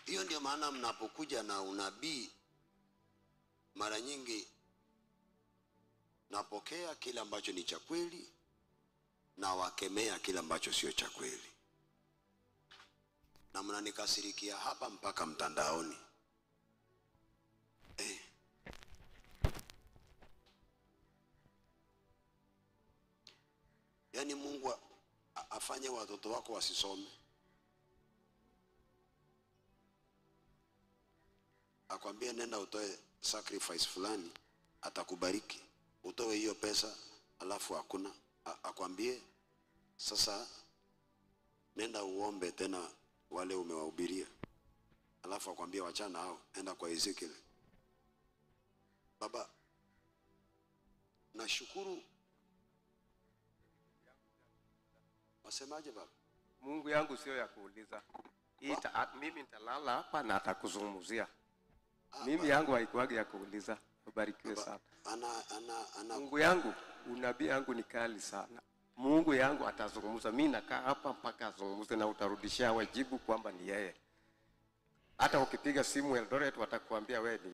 Hiyo ndio maana mnapokuja na unabii, mara nyingi napokea kile ambacho ni cha kweli na wakemea kile ambacho sio cha kweli, na mnanikasirikia hapa mpaka mtandaoni. Yaani Mungu afanye watoto wako wasisome, akwambie nenda utoe sacrifice fulani, atakubariki, utoe hiyo pesa, alafu hakuna. Akwambie sasa nenda uombe tena wale umewahubiria, alafu akwambie wachana hao, enda kwa Ezekiel. Baba, nashukuru. Wasemaje baba? Mungu yangu sio ya kuuliza. Mimi nitalala hapa na atakuzungumzia. Mimi yangu haikuagi ya kuuliza. Ubarikiwe sana. Mungu yangu, unabii yangu ni kali sana. Mungu yangu atazungumza. Mimi nakaa hapa mpaka azungumze na utarudishia wajibu kwamba ni yeye. Hata ukipiga simu Eldoret watakuambia wewe ni